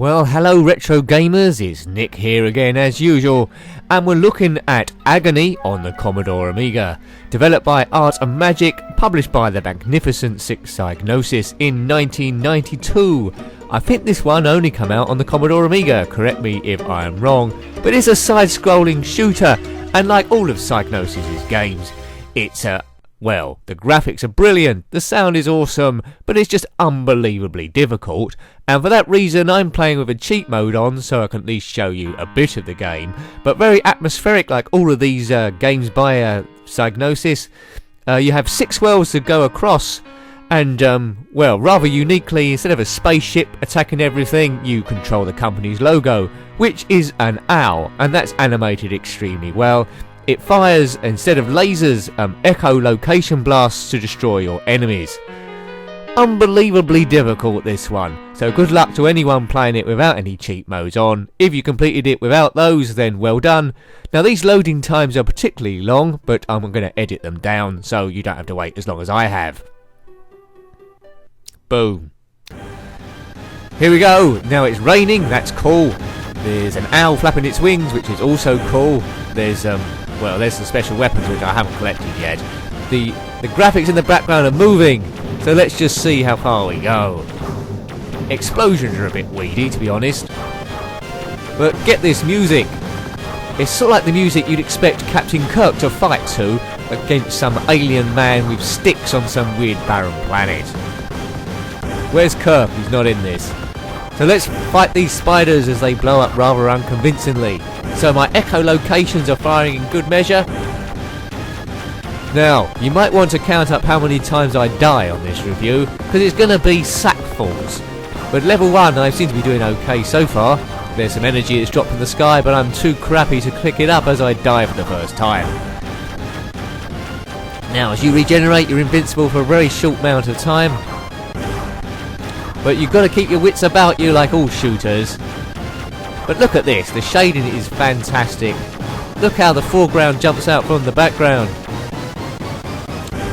Well, hello retro gamers, it's Nick here again as usual, and we're looking at Agony on the Commodore Amiga, developed by Art and Magic, published by the magnificent Psygnosis in 1992. I think this one only came out on the Commodore Amiga, correct me if I am wrong, but it's a side-scrolling shooter, and like all of Psygnosis' games, it's well, the graphics are brilliant, the sound is awesome, but it's just unbelievably difficult, and for that reason I'm playing with a cheat mode on so I can at least show you a bit of the game, but very atmospheric like all of these games by Psygnosis. You have 6 worlds to go across, and well, rather uniquely, instead of a spaceship attacking everything, you control the company's logo, which is an owl, and that's animated extremely well. It fires, instead of lasers, echolocation blasts to destroy your enemies. Unbelievably difficult, this one, so good luck to anyone playing it without any cheat modes on. If you completed it without those, then well done. Now these loading times are particularly long, but I'm going to edit them down so you don't have to wait as long as I have. Boom. Here we go. Now it's raining, that's cool. There's an owl flapping its wings, which is also cool. There's well, there's some special weapons which I haven't collected yet. The graphics in the background are moving, so let's just see how far we go. Explosions are a bit weedy, to be honest. But get this music. It's sort of like the music you'd expect Captain Kirk to fight to against some alien man with sticks on some weird barren planet. Where's Kirk? He's not in this. So let's fight these spiders as they blow up rather unconvincingly. So my echolocations are firing in good measure. Now, you might want to count up how many times I die on this review, because it's going to be sackfuls. But level 1 I seem to be doing okay so far. There's some energy that's dropped from the sky, but I'm too crappy to click it up as I die for the first time. Now, as you regenerate, you're invincible for a very short amount of time. But you've got to keep your wits about you like all shooters. But look at this, the shading is fantastic. Look how the foreground jumps out from the background.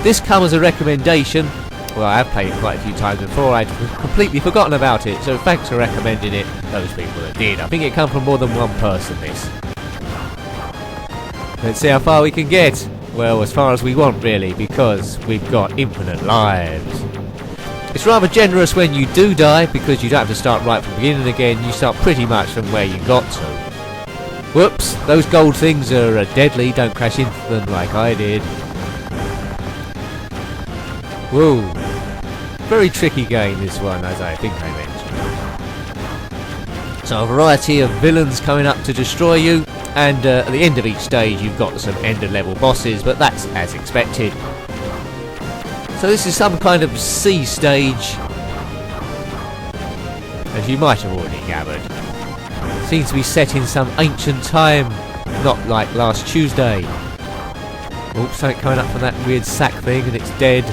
This comes as a recommendation. Well, I have played it quite a few times before, I'd completely forgotten about it, so thanks for recommending it, those people that did. I think it came from more than one person, this. Let's see how far we can get. Well, as far as we want really, because we've got infinite lives. It's rather generous when you do die, because you don't have to start right from the beginning again, you start pretty much from where you got to. Whoops, those gold things are deadly, don't crash into them like I did. Whoa. Very tricky game this one, as I think I mentioned. So a variety of villains coming up to destroy you, and at the end of each stage you've got some end of level bosses, but that's as expected. So this is some kind of sea stage, as you might have already gathered. Seems to be set in some ancient time, not like last Tuesday. Oops, something coming up from that weird sack thing and it's dead.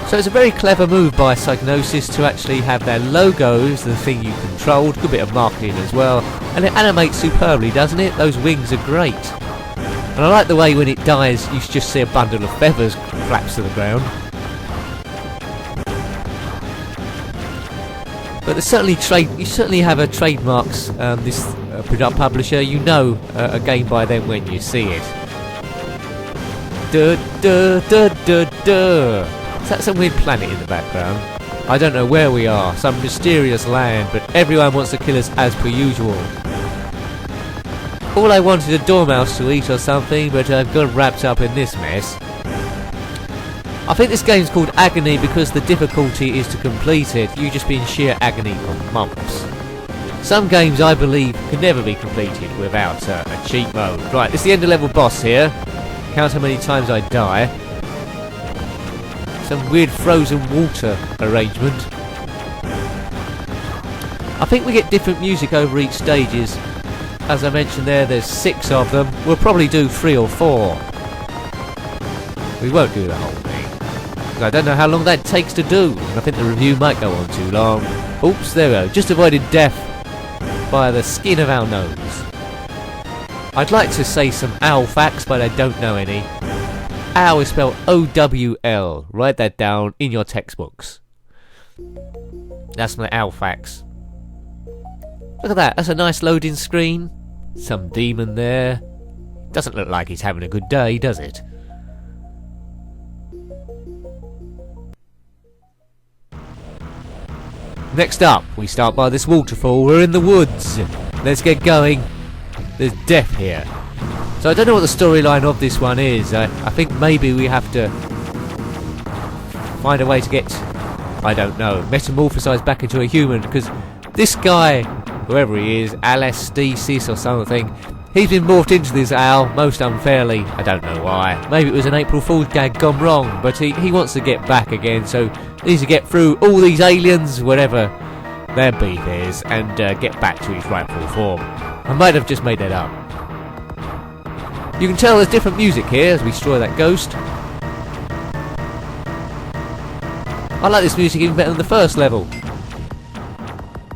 So it's a very clever move by Psygnosis to actually have their logos, the thing you controlled, good bit of marketing as well, and it animates superbly, doesn't it? Those wings are great. And I like the way when it dies you just see a bundle of feathers flaps to the ground. But there's certainly you certainly have a trademarks, this product publisher, you know a game by them when you see it. Duh, duh, duh, duh, duh. Is that some weird planet in the background? I don't know where we are, some mysterious land, but everyone wants to kill us as per usual. All I wanted a dormouse to eat or something, but I've got wrapped up in this mess. I think this game's called Agony because the difficulty is to complete it. You just be in sheer agony for months. Some games, I believe, can never be completed without a cheat mode. Right, this is the end of level boss here. Count how many times I die. Some weird frozen water arrangement. I think we get different music over each stages. As I mentioned there's 6 of them. We'll probably do 3 or 4. We won't do the whole thing. I don't know how long that takes to do. I think the review might go on too long. Oops, there we go. Just avoided death by the skin of our nose. I'd like to say some owl facts, but I don't know any. Owl is spelled O-W-L. Write that down in your textbooks. that's my Alphax. Look at that, that's a nice loading screen. Some demon there. Doesn't look like he's having a good day, does it? Next up, we start by this waterfall. We're in the woods. Let's get going. There's death here. So I don't know what the storyline of this one is. I think maybe we have to find a way to get, I don't know, metamorphosized back into a human, because this guy, whoever he is, Alastasis or something, he's been morphed into this owl most unfairly. I don't know why. Maybe it was an April Fool's gag gone wrong, but he wants to get back again, so he needs to get through all these aliens, whatever their beef is, and get back to his rightful form. I might have just made that up. You can tell there's different music here as we destroy that ghost. I like this music even better than the first level.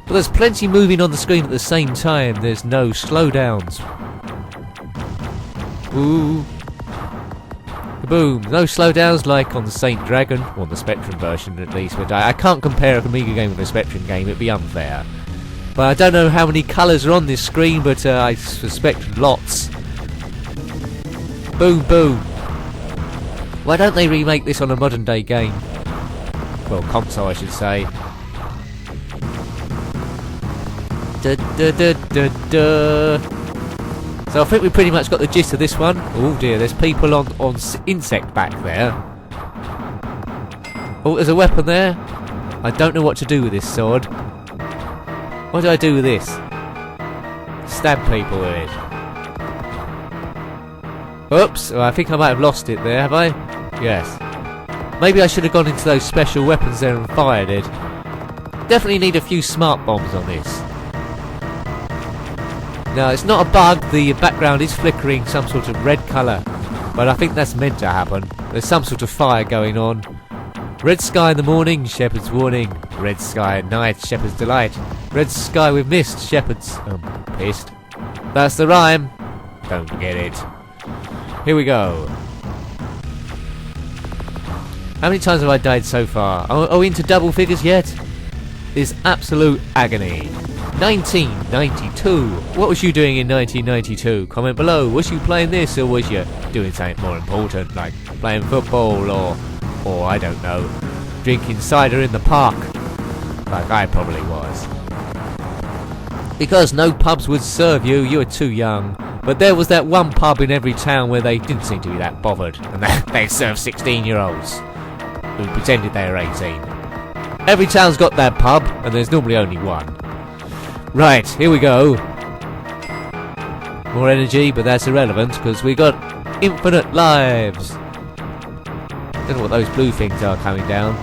But there's plenty moving on the screen at the same time. There's no slowdowns. Ooh. Boom. No slowdowns like on the Saint Dragon, or the Spectrum version at least. But I can't compare a Amiga game with a Spectrum game, it'd be unfair. But I don't know how many colours are on this screen, but I suspect lots. Boom, boom. Why don't they remake this on a modern day game? Well, console I should say. Da, da, da, da, da. So I think we pretty much got the gist of this one. Oh dear, there's people on insect back there. Oh, there's a weapon there. I don't know what to do with this sword. What do I do with this? Stab people with it. Oops, well, I think I might have lost it there, have I? Yes. Maybe I should have gone into those special weapons there and fired it. Definitely need a few smart bombs on this. No, it's not a bug, the background is flickering some sort of red colour, but I think that's meant to happen. There's some sort of fire going on. Red sky in the morning, shepherd's warning. Red sky at night, shepherd's delight. Red sky with mist, shepherd's pissed. That's the rhyme. Don't forget it. Here we go. How many times have I died so far? Are we into double figures yet? This absolute agony. 1992. What was you doing in 1992? Comment below. Was you playing this, or was you doing something more important, like playing football, or I don't know, drinking cider in the park, like I probably was? Because no pubs would serve you. You were too young. But there was that one pub in every town where they didn't seem to be that bothered, and they served 16-year-olds who pretended they were 18. Every town's got that pub, and there's normally only one. Right, here we go. More energy, but that's irrelevant, because we got infinite lives. Don't know what those blue things are coming down.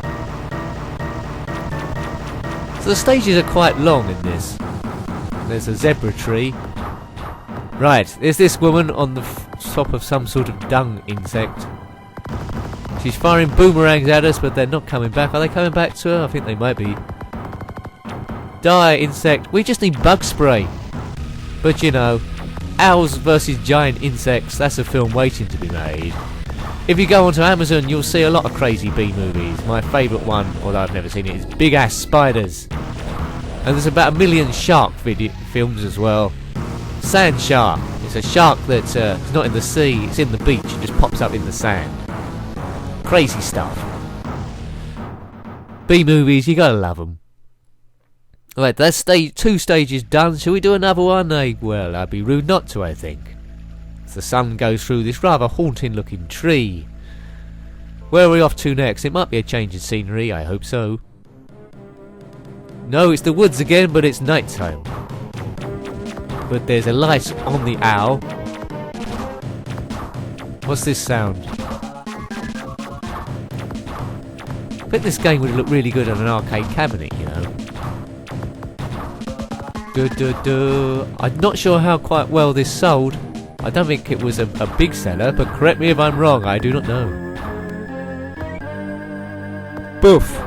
So the stages are quite long in this. There's a zebra tree. Right, there's this woman on the top of some sort of dung insect. She's firing boomerangs at us, but they're not coming back. Are they coming back to her? I think they might be. Die, insect. We just need bug spray. But you know, owls versus giant insects, that's a film waiting to be made. If you go onto Amazon, you'll see a lot of crazy B movies. My favourite one, although I've never seen it, is Big Ass Spiders. And there's about 1 million shark films as well. Sand shark. It's a shark that's not in the sea, it's in the beach, it just pops up in the sand. Crazy stuff. B movies, you gotta love them. Alright, that's 2 stages done. Shall we do another one? Well, I'd be rude not to, I think. As the sun goes through this rather haunting looking tree. Where are we off to next? It might be a change of scenery, I hope so. No, it's the woods again, but it's night time. But there's a light on the owl. What's this sound? I bet this game would look really good on an arcade cabinet, you know. I'm not sure how quite well this sold. I don't think it was a big seller, but correct me if I'm wrong, I do not know. Boof!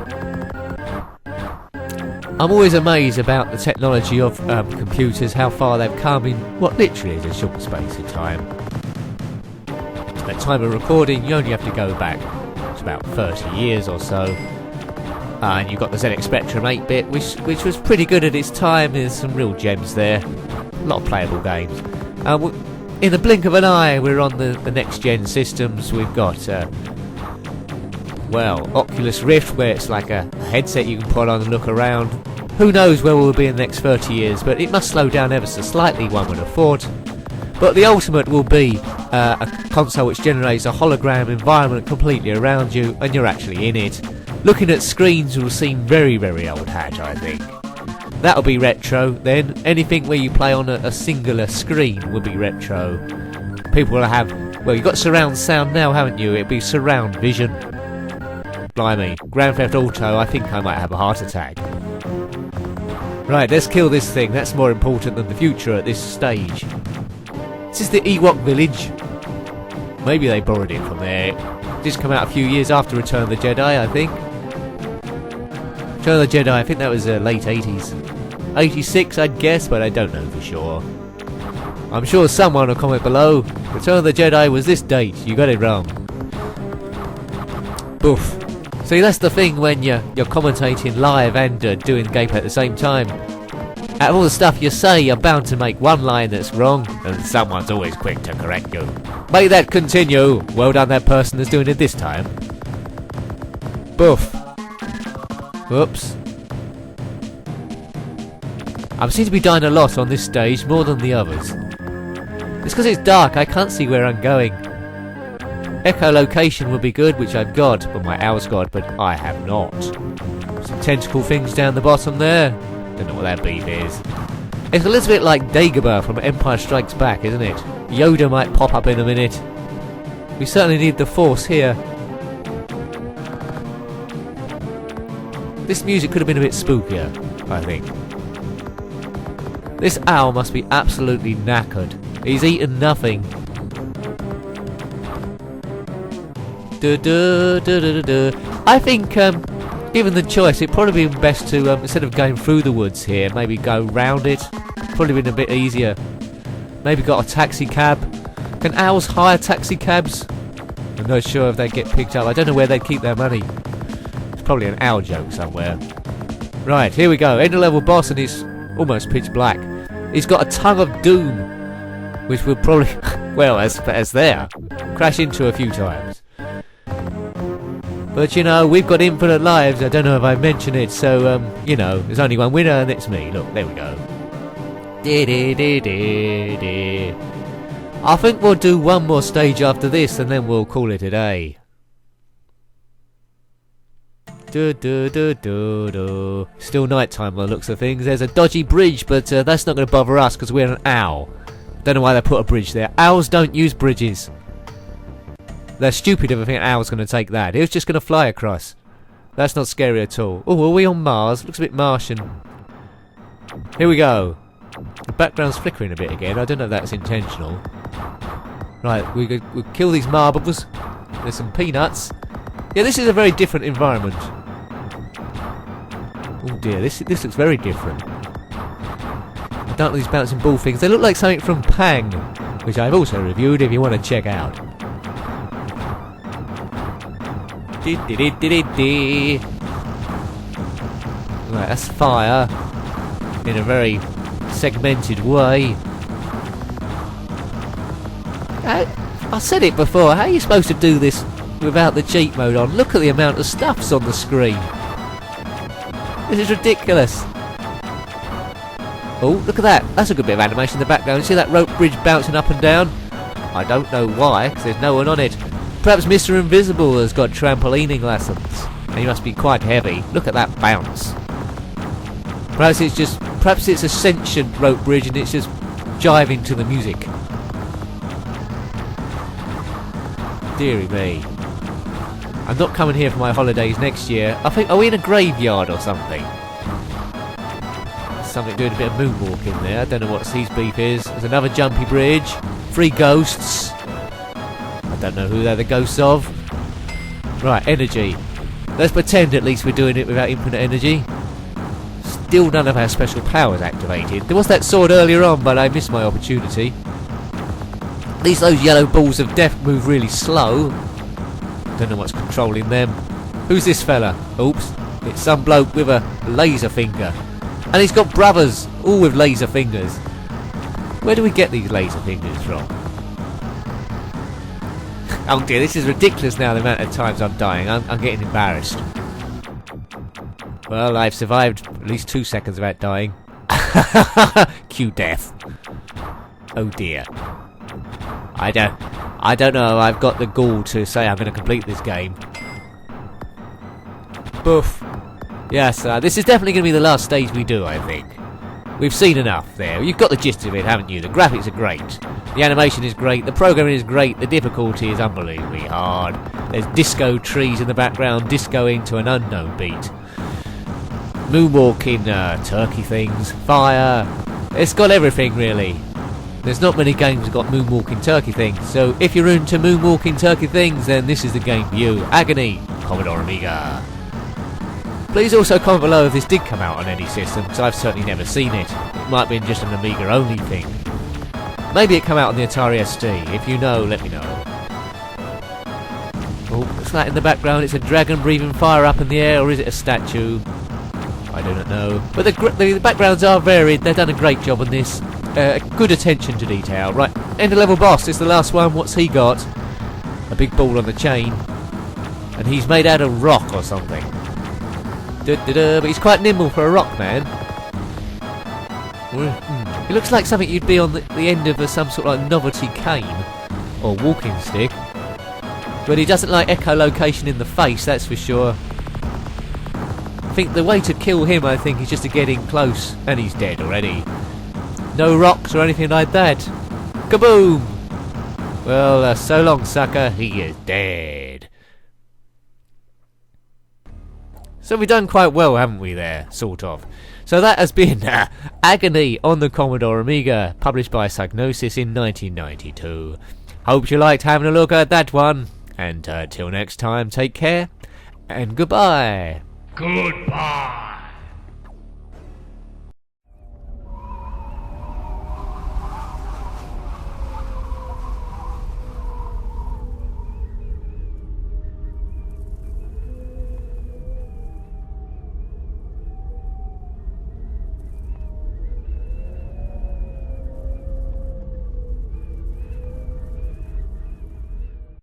I'm always amazed about the technology of computers, how far they've come in what literally is a short space of time. At time of recording, you only have to go back to about 30 years or so. And you've got the ZX Spectrum 8-bit, which was pretty good at its time. There's some real gems there. A lot of playable games. In the blink of an eye, we're on the next-gen systems. We've got, Oculus Rift, where it's like a headset you can put on and look around. Who knows where we'll be in the next 30 years, but it must slow down ever so slightly, one would have thought. But the ultimate will be a console which generates a hologram environment completely around you, and you're actually in it. Looking at screens will seem very, very old hat, I think. That'll be retro, then. Anything where you play on a singular screen will be retro. People will have... Well, you've got surround sound now, haven't you? It'll be surround vision. Blimey. Grand Theft Auto, I think I might have a heart attack. Right, let's kill this thing. That's more important than the future at this stage. This is the Ewok village. Maybe they borrowed it from there. Just come out a few years after Return of the Jedi, I think. Return of the Jedi, I think that was late 80s. 86, I'd guess, but I don't know for sure. I'm sure someone will comment below. Return of the Jedi was this date. You got it wrong. Boof. See, that's the thing when you're commentating live and doing gameplay at the same time. Out of all the stuff you say, you're bound to make one line that's wrong, and someone's always quick to correct you. May that continue. Well done, that person that's doing it this time. Boof. Whoops. I seem to be dying a lot on this stage, more than the others. It's because it's dark, I can't see where I'm going. Echolocation would be good, which I've got, but my owl's got, but I have not. Some tentacle things down the bottom there. Don't know what that beef is. It's a little bit like Dagobah from Empire Strikes Back, isn't it? Yoda might pop up in a minute. We certainly need the Force here. This music could have been a bit spookier, I think. This owl must be absolutely knackered. He's eaten nothing. I think, given the choice, it'd probably be best to, instead of going through the woods here, maybe go round it. Probably been a bit easier. Maybe got a taxi cab. Can owls hire taxi cabs? I'm not sure if they get picked up. I don't know where they keep their money. It's probably an owl joke somewhere. Right, here we go. End of level boss, and it's almost pitch black. He's got a tongue of doom, which will probably, well, as there, crash into a few times. But you know, we've got infinite lives. I don't know if I mentioned it, so you know, there's only one winner, and it's me. Look, there we go. I think we'll do one more stage after this, and then we'll call it a day. Still nighttime by the looks of things. There's a dodgy bridge, but that's not going to bother us because we're an owl. Don't know why they put a bridge there. Owls don't use bridges. They're stupid if I think an owl's going to take that. It was just going to fly across. That's not scary at all. Oh, are we on Mars? Looks a bit Martian. Here we go. The background's flickering a bit again. I don't know if that's intentional. Right, we'll kill these marbles. There's some peanuts. Yeah, this is a very different environment. Oh dear, this looks very different. I don't know these bouncing ball things. They look like something from Pang, which I've also reviewed if you want to check out. Right, that's fire in a very segmented way. I said it before, how are you supposed to do this without the cheat mode on? Look at the amount of stuffs on the screen. This is ridiculous. Oh, look at that. That's a good bit of animation in the background. See that rope bridge bouncing up and down? I don't know why, because there's no one on it. Perhaps Mr. Invisible has got trampolining lessons. And he must be quite heavy. Look at that bounce. Perhaps it's a sentient rope bridge and it's just jiving to the music. Deary me. I'm not coming here for my holidays next year. I think, are we in a graveyard or something? Something doing a bit of moonwalk in there. I don't know what C's beef is. There's another jumpy bridge. 3 ghosts. I don't know who they're the ghosts of. Right, energy. Let's pretend at least we're doing it without infinite energy. Still none of our special powers activated. There was that sword earlier on, but I missed my opportunity. At least those yellow balls of death move really slow. Don't know what's controlling them. Who's this fella? Oops. It's some bloke with a laser finger. And he's got brothers, all with laser fingers. Where do we get these laser fingers from? Oh dear, this is ridiculous now, the amount of times I'm dying. I'm getting embarrassed. Well, I've survived at least 2 seconds without dying. Cue death. Oh dear. I don't know. I've got the gall to say I'm going to complete this game. Boof. Yes, this is definitely going to be the last stage we do, I think. We've seen enough there. You've got the gist of it, haven't you? The graphics are great. The animation is great. The programming is great. The difficulty is unbelievably hard. There's disco trees in the background, discoing to an unknown beat. Moonwalking turkey things, fire. It's got everything, really. There's not many games that got moonwalking turkey things, so if you're into moonwalking turkey things, then this is the game for you. Agony, Commodore Amiga. Please also comment below if this did come out on any system, because I've certainly never seen it. It might have been just an Amiga only thing. Maybe it came out on the Atari ST. If you know, let me know. Oh, what's that in the background? It's a dragon breathing fire up in the air, or is it a statue? I do not know. But the backgrounds are varied. They've done a great job on this. Good attention to detail. Right, end of level boss. It's the last one. What's he got? A big ball on the chain. And he's made out of rock or something. But he's quite nimble for a rock man. It looks like something you'd be on the end of some sort of like novelty cane or walking stick. But he doesn't like echolocation in the face, that's for sure. I think the way to kill him, I think, is just to get in close. And he's dead already. No rocks or anything like that. Kaboom! Well, so long, sucker. He is dead. So we've done quite well, haven't we, there? Sort of. So that has been Agony on the Commodore Amiga, published by Psygnosis in 1992. Hope you liked having a look at that one. And till next time, take care. And goodbye. Goodbye.